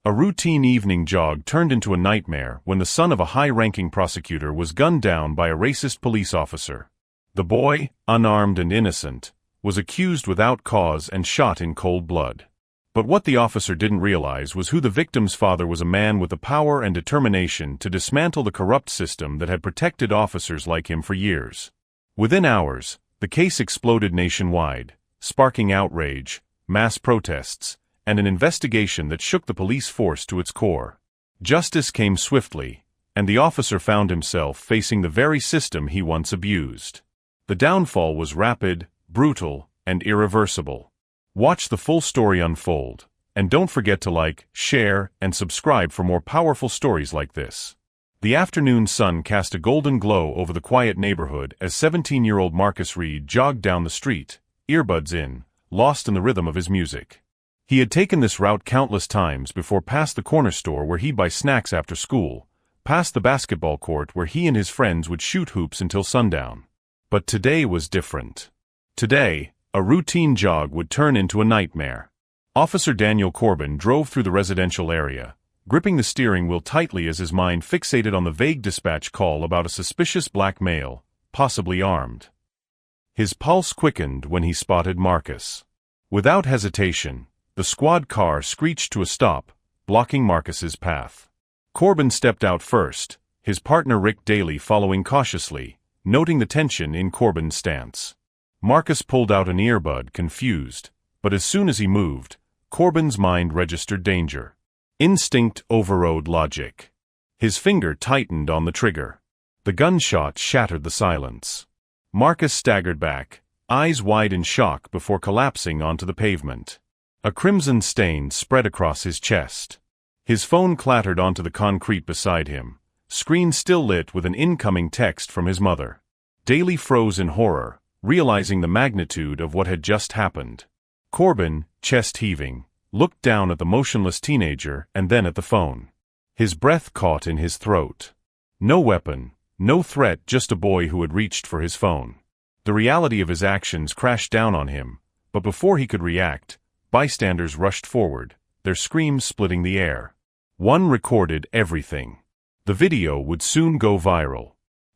A routine evening jog turned into a nightmare when the son of a high-ranking prosecutor was gunned down by a racist police officer. The boy, unarmed and innocent, was accused without cause and shot in cold blood. But what the officer didn't realize was who the victim's father was, a man with the power and determination to dismantle the corrupt system that had protected officers like him for years. Within hours, the case exploded nationwide, sparking outrage, mass protests, and an investigation that shook the police force to its core. Justice came swiftly, and the officer found himself facing the very system he once abused. The downfall was rapid, brutal, and irreversible. Watch the full story unfold, and don't forget to like, share, and subscribe for more powerful stories like this. The afternoon sun cast a golden glow over the quiet neighborhood as 17-year-old Marcus Reed jogged down the street, earbuds in, lost in the rhythm of his music. He had taken this route countless times before, past the corner store where he'd buy snacks after school, past the basketball court where he and his friends would shoot hoops until sundown. But today was different. Today, a routine jog would turn into a nightmare. Officer Daniel Corbin drove through the residential area, gripping the steering wheel tightly as his mind fixated on the vague dispatch call about a suspicious black male, possibly armed. His pulse quickened when he spotted Marcus. Without hesitation, the squad car screeched to a stop, blocking Marcus's path. Corbin stepped out first, his partner Rick Daly following cautiously, noting the tension in Corbin's stance. Marcus pulled out an earbud, confused, but as soon as he moved, Corbin's mind registered danger. Instinct overrode logic. His finger tightened on the trigger. The gunshot shattered the silence. Marcus staggered back, eyes wide in shock before collapsing onto the pavement. A crimson stain spread across his chest. His phone clattered onto the concrete beside him, screen still lit with an incoming text from his mother. Daly froze in horror, realizing the magnitude of what had just happened. Corbin, chest heaving, looked down at the motionless teenager and then at the phone. His breath caught in his throat. No weapon, no threat, just a boy who had reached for his phone. The reality of his actions crashed down on him, but before he could react, bystanders rushed forward, their screams splitting the air. One recorded everything. The video would soon go viral.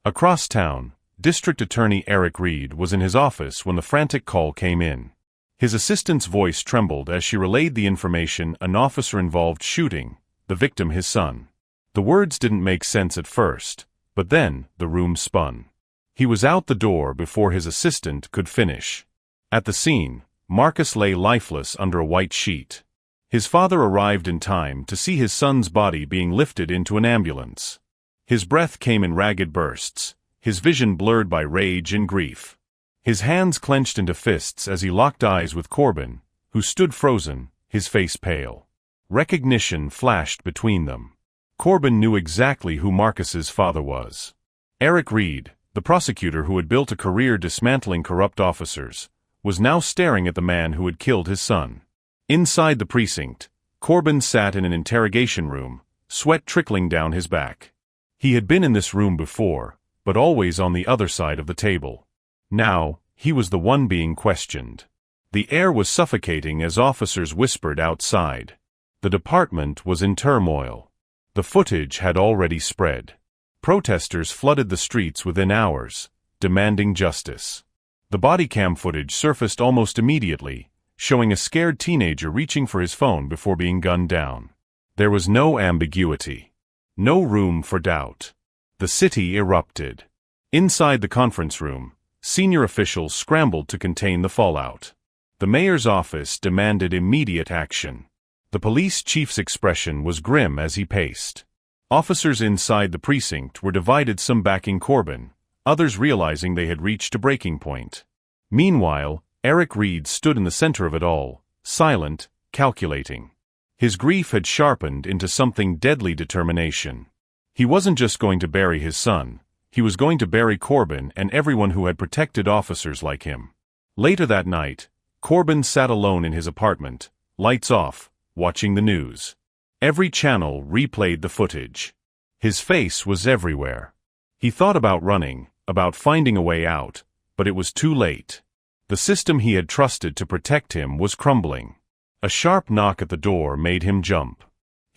Across town, District Attorney Eric Reed was in his office when the frantic call came in. His assistant's voice trembled as she relayed the information: an officer involved shooting, the victim his son. The words didn't make sense at first, but then the room spun. He was out the door before his assistant could finish. At the scene, Marcus lay lifeless under a white sheet. His father arrived in time to see his son's body being lifted into an ambulance. His breath came in ragged bursts, his vision blurred by rage and grief. His hands clenched into fists as he locked eyes with Corbin, who stood frozen, his face pale. Recognition flashed between them. Corbin knew exactly who Marcus's father was. Eric Reed, the prosecutor who had built a career dismantling corrupt officers, was now staring at the man who had killed his son. Inside the precinct, Corbin sat in an interrogation room, sweat trickling down his back. He had been in this room before, but always on the other side of the table. Now, he was the one being questioned. The air was suffocating as officers whispered outside. The department was in turmoil. The footage had already spread. Protesters flooded the streets within hours, demanding justice. The body cam footage surfaced almost immediately, showing a scared teenager reaching for his phone before being gunned down. There was no ambiguity. No room for doubt. The city erupted. Inside the conference room, senior officials scrambled to contain the fallout. The mayor's office demanded immediate action. The police chief's expression was grim as he paced. Officers inside the precinct were divided, some backing Corbin, others realizing they had reached a breaking point. Meanwhile, Eric Reed stood in the center of it all, silent, calculating. His grief had sharpened into something deadly: determination. He wasn't just going to bury his son, he was going to bury Corbin and everyone who had protected officers like him. Later that night, Corbin sat alone in his apartment, lights off, watching the news. Every channel replayed the footage. His face was everywhere. He thought about running, about finding a way out, but it was too late. The system he had trusted to protect him was crumbling. A sharp knock at the door made him jump.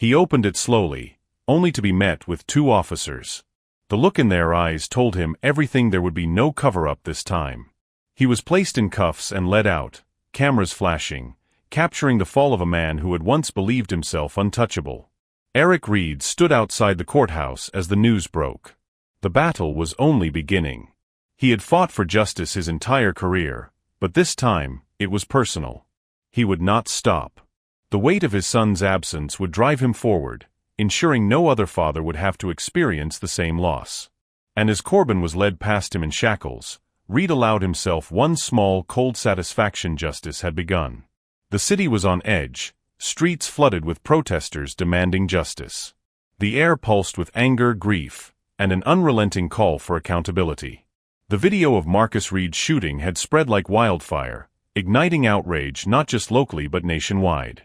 He opened it slowly, only to be met with two officers. The look in their eyes told him everything. There would be no cover-up this time. He was placed in cuffs and led out, cameras flashing, capturing the fall of a man who had once believed himself untouchable. Eric Reed stood outside the courthouse as the news broke. The battle was only beginning. He had fought for justice his entire career, but this time, it was personal. He would not stop. The weight of his son's absence would drive him forward, ensuring no other father would have to experience the same loss. And as Corbin was led past him in shackles, Reed allowed himself one small, cold satisfaction: justice had begun. The city was on edge, streets flooded with protesters demanding justice. The air pulsed with anger, grief, and an unrelenting call for accountability. The video of Marcus Reed's shooting had spread like wildfire, igniting outrage not just locally but nationwide.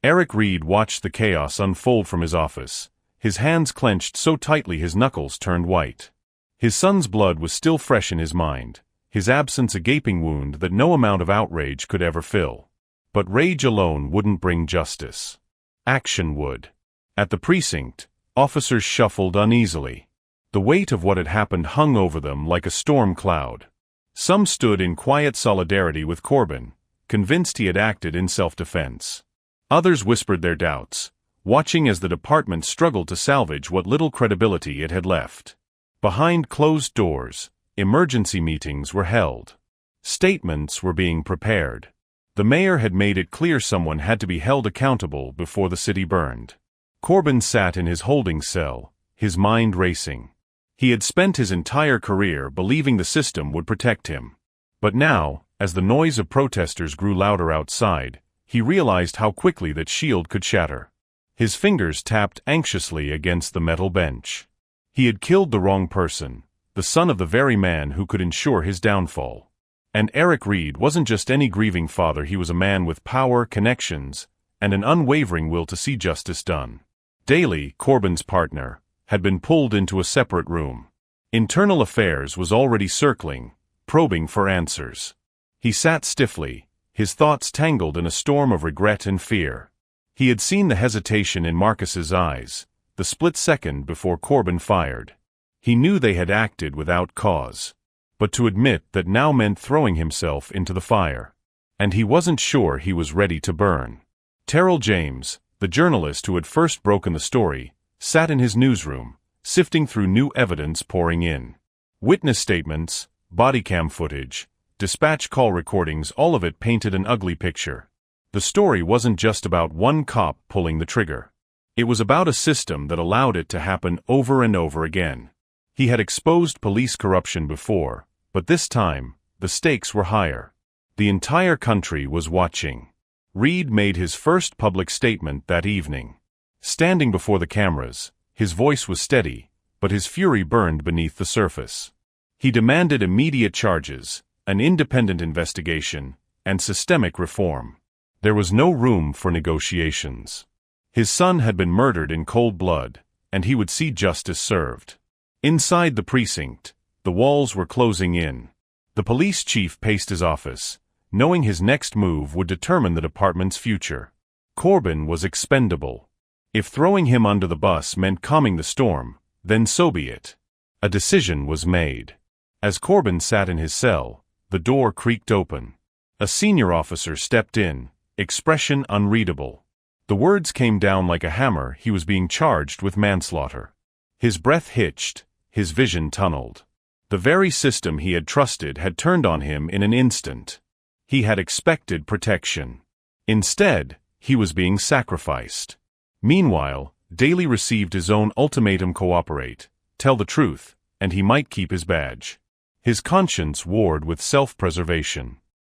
Eric Reed watched the chaos unfold from his office, his hands clenched so tightly his knuckles turned white. His son's blood was still fresh in his mind, his absence a gaping wound that no amount of outrage could ever fill. But rage alone wouldn't bring justice. Action would. At the precinct, officers shuffled uneasily. The weight of what had happened hung over them like a storm cloud. Some stood in quiet solidarity with Corbin, convinced he had acted in self-defense. Others whispered their doubts, watching as the department struggled to salvage what little credibility it had left. Behind closed doors, emergency meetings were held. Statements were being prepared. The mayor had made it clear someone had to be held accountable before the city burned. Corbin sat in his holding cell, his mind racing. He had spent his entire career believing the system would protect him. But now, as the noise of protesters grew louder outside, he realized how quickly that shield could shatter. His fingers tapped anxiously against the metal bench. He had killed the wrong person, the son of the very man who could ensure his downfall. And Eric Reed wasn't just any grieving father, he was a man with power, connections, and an unwavering will to see justice done. Daly, Corbin's partner, had been pulled into a separate room. Internal Affairs was already circling, probing for answers. He sat stiffly, his thoughts tangled in a storm of regret and fear. He had seen the hesitation in Marcus's eyes, the split second before Corbin fired. He knew they had acted without cause. But to admit that now meant throwing himself into the fire. And he wasn't sure he was ready to burn. Terrell James, the journalist who had first broken the story, sat in his newsroom, sifting through new evidence pouring in. Witness statements, body cam footage, dispatch call recordings, all of it painted an ugly picture. The story wasn't just about one cop pulling the trigger. It was about a system that allowed it to happen over and over again. He had exposed police corruption before, but this time, the stakes were higher. The entire country was watching. Reed made his first public statement that evening. Standing before the cameras, his voice was steady, but his fury burned beneath the surface. He demanded immediate charges, an independent investigation, and systemic reform. There was no room for negotiations. His son had been murdered in cold blood, and he would see justice served. Inside the precinct, the walls were closing in. The police chief paced his office, knowing his next move would determine the department's future. Corbin was expendable. If throwing him under the bus meant calming the storm, then so be it. A decision was made. As Corbin sat in his cell, the door creaked open. A senior officer stepped in, expression unreadable. The words came down like a hammer: he was being charged with manslaughter. His breath hitched, his vision tunneled. The very system he had trusted had turned on him in an instant. He had expected protection. Instead, he was being sacrificed. Meanwhile, Daly received his own ultimatum: cooperate, tell the truth, and he might keep his badge. His conscience warred with self-preservation.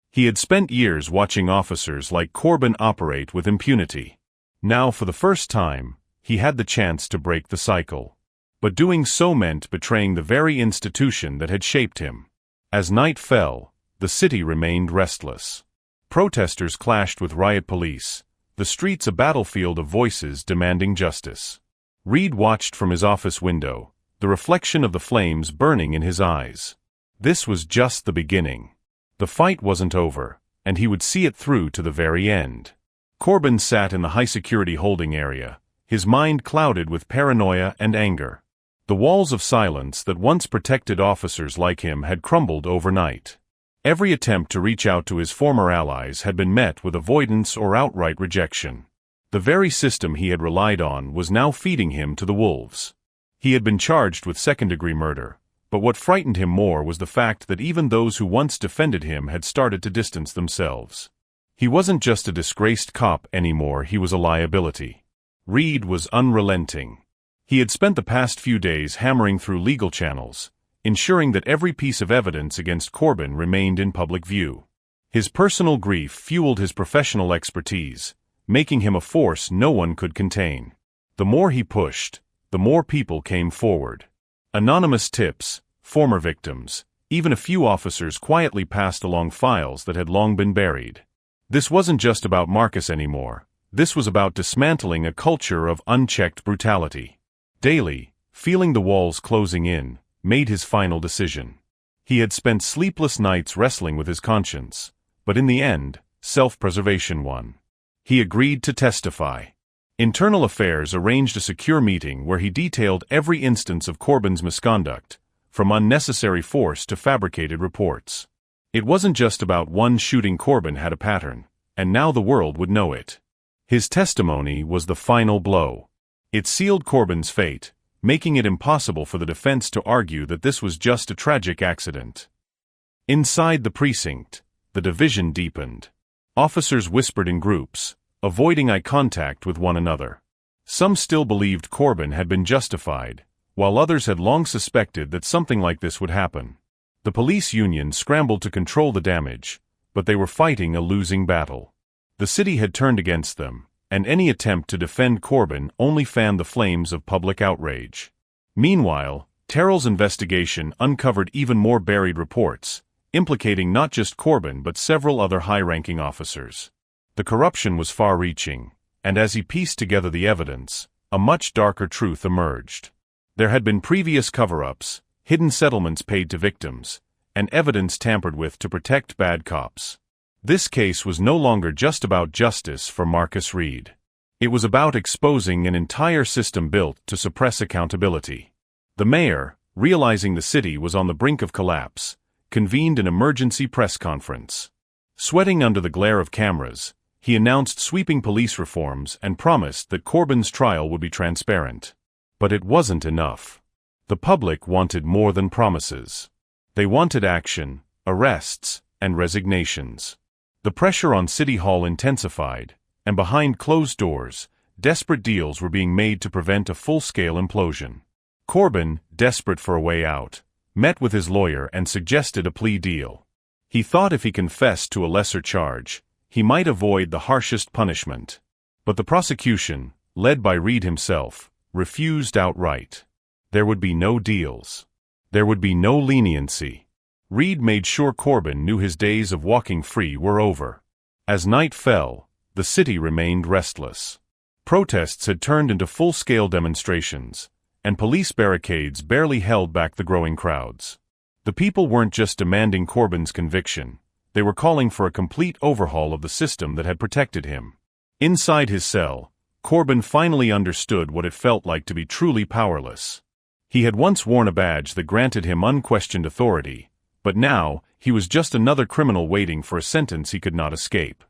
He had spent years watching officers like Corbin operate with impunity. Now, for the first time, he had the chance to break the cycle. But doing so meant betraying the very institution that had shaped him. As night fell, the city remained restless. Protesters clashed with riot police, the streets a battlefield of voices demanding justice. Reed watched from his office window, the reflection of the flames burning in his eyes. This was just the beginning. The fight wasn't over, and he would see it through to the very end. Corbin sat in the high-security holding area, his mind clouded with paranoia and anger. The walls of silence that once protected officers like him had crumbled overnight. Every attempt to reach out to his former allies had been met with avoidance or outright rejection. The very system he had relied on was now feeding him to the wolves. He had been charged with second-degree murder, but what frightened him more was the fact that even those who once defended him had started to distance themselves. He wasn't just a disgraced cop anymore, he was a liability. Reed was unrelenting. He had spent the past few days hammering through legal channels, ensuring that every piece of evidence against Corbin remained in public view. His personal grief fueled his professional expertise, making him a force no one could contain. The more he pushed, the more people came forward. Anonymous tips, former victims, even a few officers quietly passed along files that had long been buried. This wasn't just about Marcus anymore. This was about dismantling a culture of unchecked brutality. Daly, feeling the walls closing in, made his final decision. He had spent sleepless nights wrestling with his conscience, but in the end, self-preservation won. He agreed to testify. Internal Affairs arranged a secure meeting where he detailed every instance of Corbin's misconduct, from unnecessary force to fabricated reports. It wasn't just about one shooting. Corbin had a pattern, and now the world would know it. His testimony was the final blow. It sealed Corbin's fate, making it impossible for the defense to argue that this was just a tragic accident. Inside the precinct, the division deepened. Officers whispered in groups, avoiding eye contact with one another. Some still believed Corbin had been justified, while others had long suspected that something like this would happen. The police union scrambled to control the damage, but they were fighting a losing battle. The city had turned against them, and any attempt to defend Corbin only fanned the flames of public outrage. Meanwhile, Terrell's investigation uncovered even more buried reports, implicating not just Corbin but several other high-ranking officers. The corruption was far-reaching, and as he pieced together the evidence, a much darker truth emerged. There had been previous cover-ups, hidden settlements paid to victims, and evidence tampered with to protect bad cops. This case was no longer just about justice for Marcus Reed. It was about exposing an entire system built to suppress accountability. The mayor, realizing the city was on the brink of collapse, convened an emergency press conference. Sweating under the glare of cameras, he announced sweeping police reforms and promised that Corbin's trial would be transparent. But it wasn't enough. The public wanted more than promises. They wanted action, arrests, and resignations. The pressure on City Hall intensified, and behind closed doors, desperate deals were being made to prevent a full-scale implosion. Corbin, desperate for a way out, met with his lawyer and suggested a plea deal. He thought if he confessed to a lesser charge, he might avoid the harshest punishment. But the prosecution, led by Reed himself, refused outright. There would be no deals. There would be no leniency. Reed made sure Corbin knew his days of walking free were over. As night fell, the city remained restless. Protests had turned into full-scale demonstrations, and police barricades barely held back the growing crowds. The people weren't just demanding Corbin's conviction, they were calling for a complete overhaul of the system that had protected him. Inside his cell, Corbin finally understood what it felt like to be truly powerless. He had once worn a badge that granted him unquestioned authority, but now, he was just another criminal waiting for a sentence he could not escape.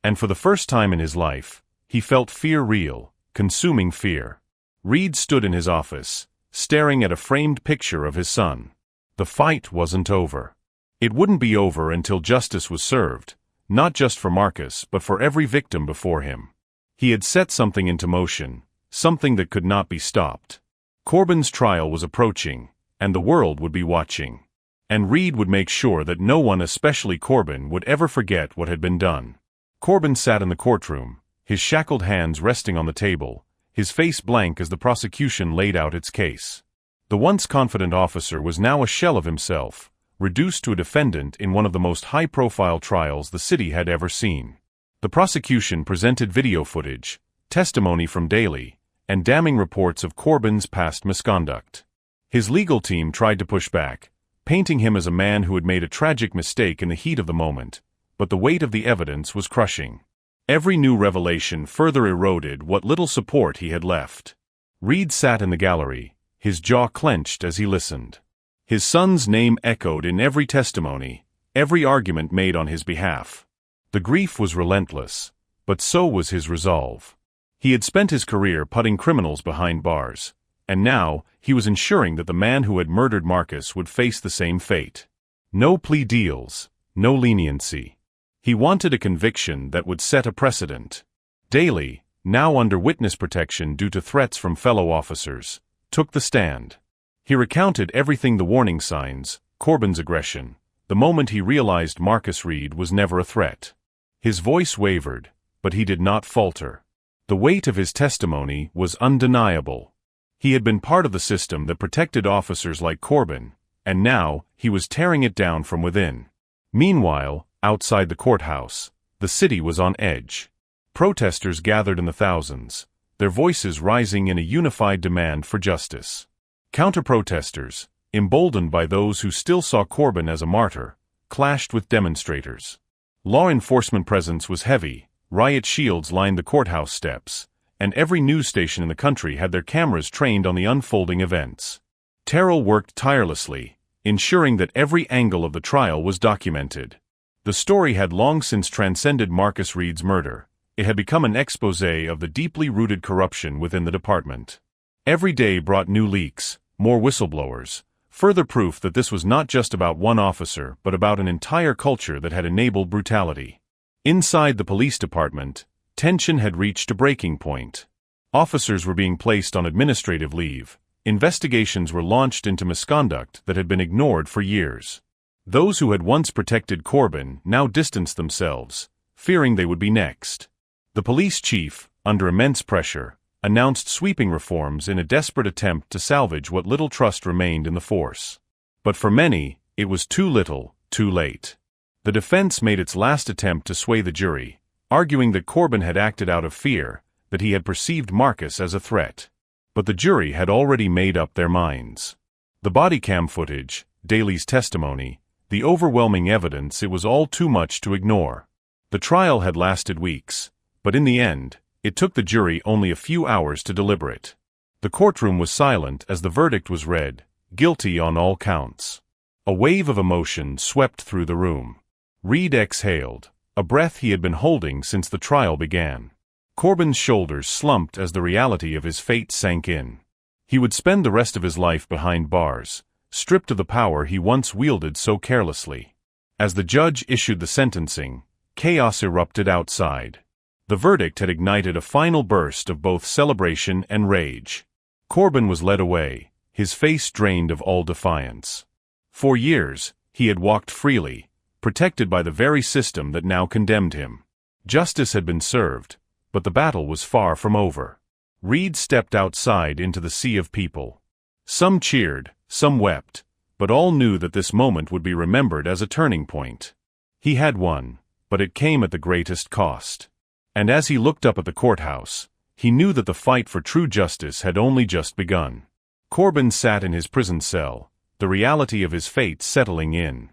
And for the first time in his life, he felt fear real, consuming fear. Reed stood in his office, staring at a framed picture of his son. The fight wasn't over. It wouldn't be over until justice was served, not just for Marcus but for every victim before him. He had set something into motion, something that could not be stopped. Corbin's trial was approaching, and the world would be watching. And Reed would make sure that no one, especially Corbin, would ever forget what had been done. Corbin sat in the courtroom, his shackled hands resting on the table, his face blank as the prosecution laid out its case. The once confident officer was now a shell of himself, reduced to a defendant in one of the most high-profile trials the city had ever seen. The prosecution presented video footage, testimony from Daly, and damning reports of Corbin's past misconduct. His legal team tried to push back, painting him as a man who had made a tragic mistake in the heat of the moment, but the weight of the evidence was crushing. Every new revelation further eroded what little support he had left. Reed sat in the gallery, his jaw clenched as he listened. His son's name echoed in every testimony, every argument made on his behalf. The grief was relentless, but so was his resolve. He had spent his career putting criminals behind bars, and now he was ensuring that the man who had murdered Marcus would face the same fate. No plea deals, no leniency. He wanted a conviction that would set a precedent. Daly, now under witness protection due to threats from fellow officers, took the stand. He recounted everything: the warning signs, Corbin's aggression, the moment he realized Marcus Reed was never a threat. His voice wavered, but he did not falter. The weight of his testimony was undeniable. He had been part of the system that protected officers like Corbin, and now he was tearing it down from within. Meanwhile, outside the courthouse, the city was on edge. Protesters gathered in the thousands, their voices rising in a unified demand for justice. Counter-protesters, emboldened by those who still saw Corbin as a martyr, clashed with demonstrators. Law enforcement presence was heavy, riot shields lined the courthouse steps, and every news station in the country had their cameras trained on the unfolding events. Terrell worked tirelessly, ensuring that every angle of the trial was documented. The story had long since transcended Marcus Reed's murder. It had become an exposé of the deeply rooted corruption within the department. Every day brought new leaks, more whistleblowers, further proof that this was not just about one officer but about an entire culture that had enabled brutality. Inside the police department, tension had reached a breaking point. Officers were being placed on administrative leave. Investigations were launched into misconduct that had been ignored for years. Those who had once protected Corbin now distanced themselves, fearing they would be next. The police chief, under immense pressure, announced sweeping reforms in a desperate attempt to salvage what little trust remained in the force. But for many, it was too little, too late. The defense made its last attempt to sway the jury, arguing that Corbin had acted out of fear, that he had perceived Marcus as a threat. But the jury had already made up their minds. The body cam footage, Daly's testimony, the overwhelming evidence, it was all too much to ignore. The trial had lasted weeks, but in the end, it took the jury only a few hours to deliberate. The courtroom was silent as the verdict was read, guilty on all counts. A wave of emotion swept through the room. Reed exhaled, a breath he had been holding since the trial began. Corbin's shoulders slumped as the reality of his fate sank in. He would spend the rest of his life behind bars, stripped of the power he once wielded so carelessly. As the judge issued the sentencing, chaos erupted outside. The verdict had ignited a final burst of both celebration and rage. Corbin was led away, his face drained of all defiance. For years, he had walked freely, protected by the very system that now condemned him. Justice had been served, but the battle was far from over. Reed stepped outside into the sea of people. Some cheered, some wept, but all knew that this moment would be remembered as a turning point. He had won, but it came at the greatest cost. And as he looked up at the courthouse, he knew that the fight for true justice had only just begun. Corbin sat in his prison cell, the reality of his fate settling in.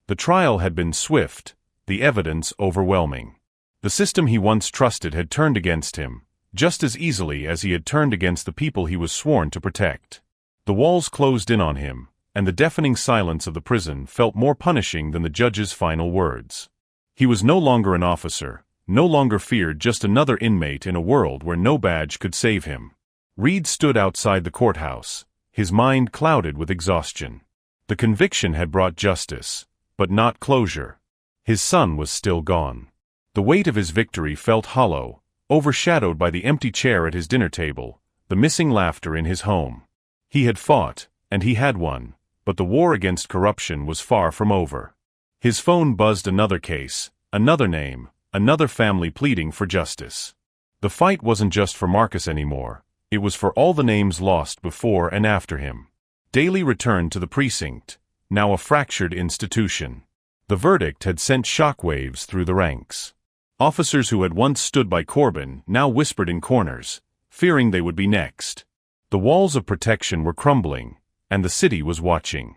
The trial had been swift, the evidence overwhelming. The system he once trusted had turned against him, just as easily as he had turned against the people he was sworn to protect. The walls closed in on him, and the deafening silence of the prison felt more punishing than the judge's final words. He was no longer an officer, no longer feared, just another inmate in a world where no badge could save him. Reed stood outside the courthouse, his mind clouded with exhaustion. The conviction had brought justice, but not closure. His son was still gone. The weight of his victory felt hollow, overshadowed by the empty chair at his dinner table, the missing laughter in his home. He had fought, and he had won, but the war against corruption was far from over. His phone buzzed: another case, another name, another family pleading for justice. The fight wasn't just for Marcus anymore, it was for all the names lost before and after him. Daly returned to the precinct, now a fractured institution. The verdict had sent shockwaves through the ranks. Officers who had once stood by Corbin now whispered in corners, fearing they would be next. The walls of protection were crumbling, and the city was watching.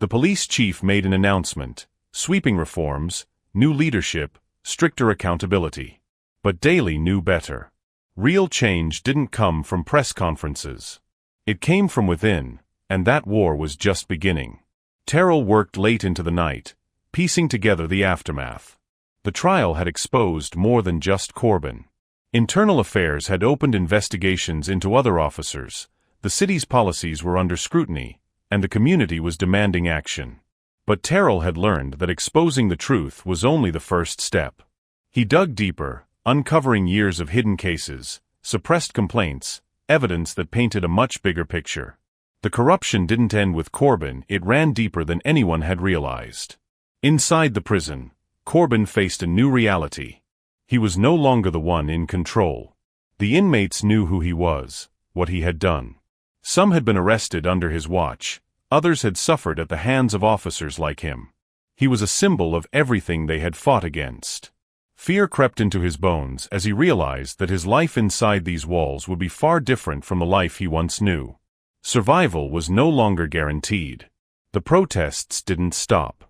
The police chief made an announcement: sweeping reforms, new leadership, stricter accountability. But Daly knew better. Real change didn't come from press conferences. It came from within, and that war was just beginning. Terrell worked late into the night, piecing together the aftermath. The trial had exposed more than just Corbin. Internal Affairs had opened investigations into other officers, the city's policies were under scrutiny, and the community was demanding action. But Terrell had learned that exposing the truth was only the first step. He dug deeper, uncovering years of hidden cases, suppressed complaints, evidence that painted a much bigger picture. The corruption didn't end with Corbin, it ran deeper than anyone had realized. Inside the prison, Corbin faced a new reality. He was no longer the one in control. The inmates knew who he was, what he had done. Some had been arrested under his watch, others had suffered at the hands of officers like him. He was a symbol of everything they had fought against. Fear crept into his bones as he realized that his life inside these walls would be far different from the life he once knew. Survival was no longer guaranteed. The protests didn't stop.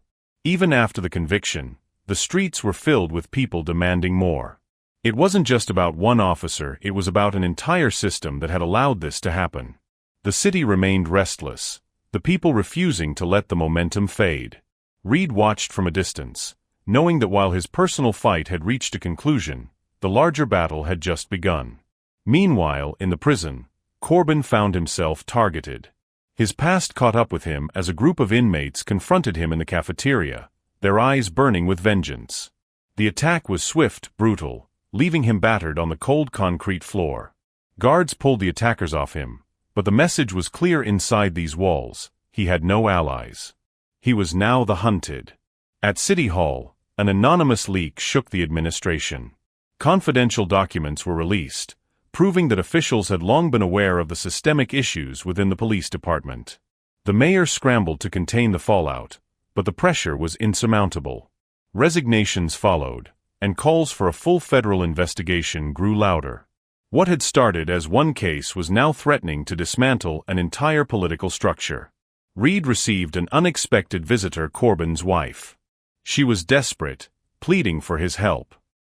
Even after the conviction, the streets were filled with people demanding more. It wasn't just about one officer, it was about an entire system that had allowed this to happen. The city remained restless, the people refusing to let the momentum fade. Reed watched from a distance, knowing that while his personal fight had reached a conclusion, the larger battle had just begun. Meanwhile, in the prison, Corbin found himself targeted. His past caught up with him as a group of inmates confronted him in the cafeteria, their eyes burning with vengeance. The attack was swift, brutal, leaving him battered on the cold concrete floor. Guards pulled the attackers off him, but the message was clear inside these walls: he had no allies. He was now the hunted. At City Hall, an anonymous leak shook the administration. Confidential documents were released, proving that officials had long been aware of the systemic issues within the police department. The mayor scrambled to contain the fallout, but the pressure was insurmountable. Resignations followed, and calls for a full federal investigation grew louder. What had started as one case was now threatening to dismantle an entire political structure. Reed received an unexpected visitor, Corbin's wife. She was desperate, pleading for his help.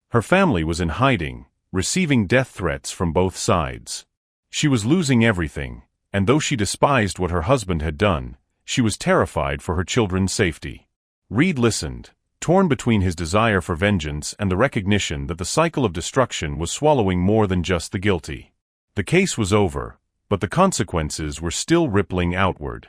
Her family was in hiding, receiving death threats from both sides. She was losing everything, and though she despised what her husband had done, she was terrified for her children's safety. Reed listened, torn between his desire for vengeance and the recognition that the cycle of destruction was swallowing more than just the guilty. The case was over, but the consequences were still rippling outward.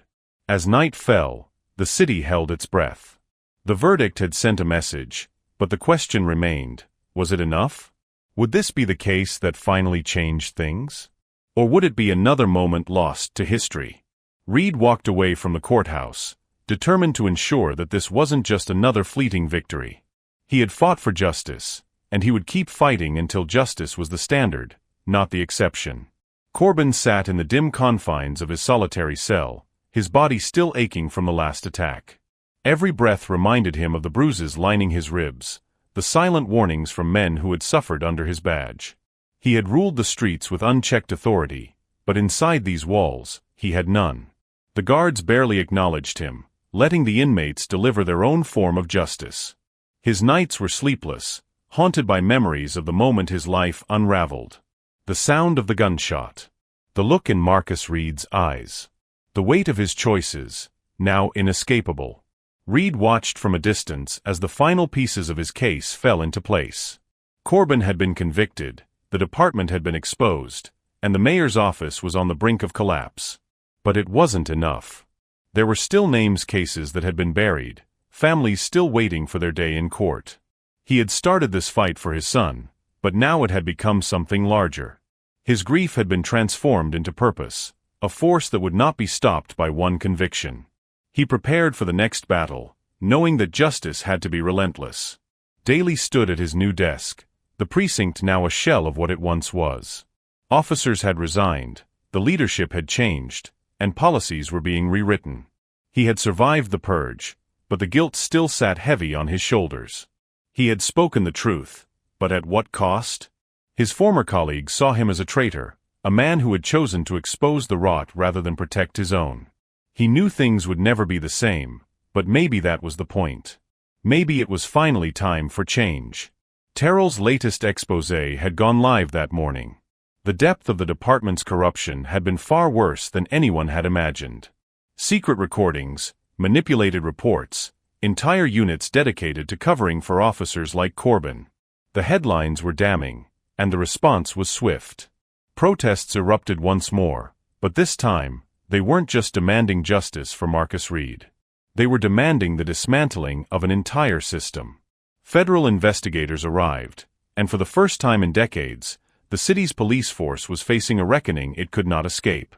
As night fell, the city held its breath. The verdict had sent a message, but the question remained: was it enough? Would this be the case that finally changed things? Or would it be another moment lost to history? Reed walked away from the courthouse, determined to ensure that this wasn't just another fleeting victory. He had fought for justice, and he would keep fighting until justice was the standard, not the exception. Corbin sat in the dim confines of his solitary cell, his body still aching from the last attack. Every breath reminded him of the bruises lining his ribs, the silent warnings from men who had suffered under his badge. He had ruled the streets with unchecked authority, but inside these walls, he had none. The guards barely acknowledged him, letting the inmates deliver their own form of justice. His nights were sleepless, haunted by memories of the moment his life unraveled. The sound of the gunshot. The look in Marcus Reed's eyes. The weight of his choices, now inescapable. Reed watched from a distance as the final pieces of his case fell into place. Corbin had been convicted, the department had been exposed, and the mayor's office was on the brink of collapse. But it wasn't enough. There were still cases that had been buried, families still waiting for their day in court. He had started this fight for his son, but now it had become something larger. His grief had been transformed into purpose, a force that would not be stopped by one conviction. He prepared for the next battle, knowing that justice had to be relentless. Daly stood at his new desk, the precinct now a shell of what it once was. Officers had resigned, the leadership had changed, and policies were being rewritten. He had survived the purge, but the guilt still sat heavy on his shoulders. He had spoken the truth, but at what cost? His former colleagues saw him as a traitor, a man who had chosen to expose the rot rather than protect his own. He knew things would never be the same, but maybe that was the point. Maybe it was finally time for change. Terrell's latest exposé had gone live that morning. The depth of the department's corruption had been far worse than anyone had imagined. Secret recordings, manipulated reports, entire units dedicated to covering for officers like Corbin. The headlines were damning, and the response was swift. Protests erupted once more, but this time, they weren't just demanding justice for Marcus Reed. They were demanding the dismantling of an entire system. Federal investigators arrived, and for the first time in decades, the city's police force was facing a reckoning it could not escape.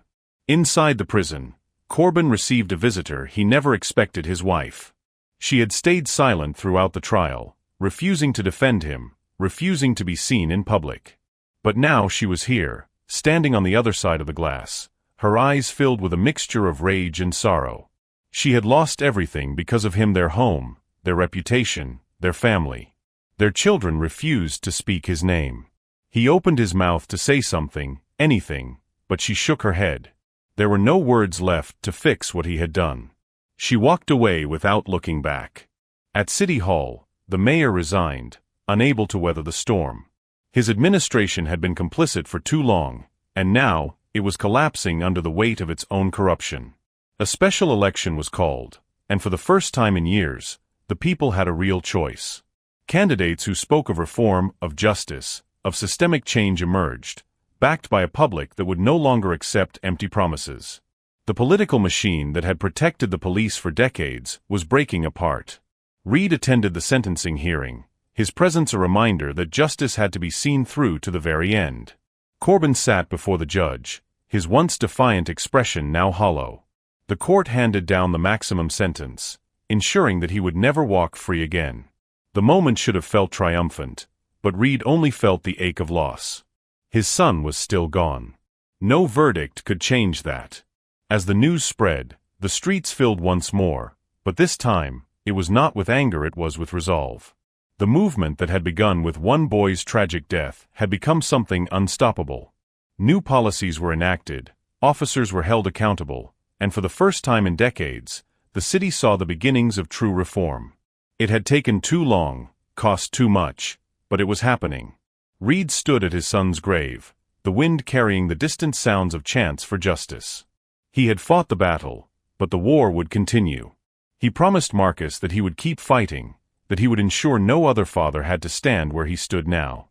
Inside the prison, Corbin received a visitor he never expected: his wife. She had stayed silent throughout the trial, refusing to defend him, refusing to be seen in public. But now she was here, standing on the other side of the glass, her eyes filled with a mixture of rage and sorrow. She had lost everything because of him: their home, their reputation, their family. Their children refused to speak his name. He opened his mouth to say something, anything, but she shook her head. There were no words left to fix what he had done. She walked away without looking back. At City Hall, the mayor resigned, unable to weather the storm. His administration had been complicit for too long, and now it was collapsing under the weight of its own corruption. A special election was called, and for the first time in years, the people had a real choice. Candidates who spoke of reform, of justice, of systemic change emerged, backed by a public that would no longer accept empty promises. The political machine that had protected the police for decades was breaking apart. Reed attended the sentencing hearing, his presence a reminder that justice had to be seen through to the very end. Corbin sat before the judge, his once defiant expression now hollow. The court handed down the maximum sentence, ensuring that he would never walk free again. The moment should have felt triumphant, but Reed only felt the ache of loss. His son was still gone. No verdict could change that. As the news spread, the streets filled once more, but this time, it was not with anger, it was with resolve. The movement that had begun with one boy's tragic death had become something unstoppable. New policies were enacted, officers were held accountable, and for the first time in decades, the city saw the beginnings of true reform. It had taken too long, cost too much, but it was happening. Reed stood at his son's grave, the wind carrying the distant sounds of chants for justice. He had fought the battle, but the war would continue. He promised Marcus that he would keep fighting, that he would ensure no other father had to stand where he stood now.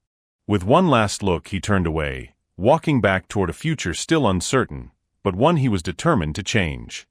With one last look he turned away, walking back toward a future still uncertain, but one he was determined to change.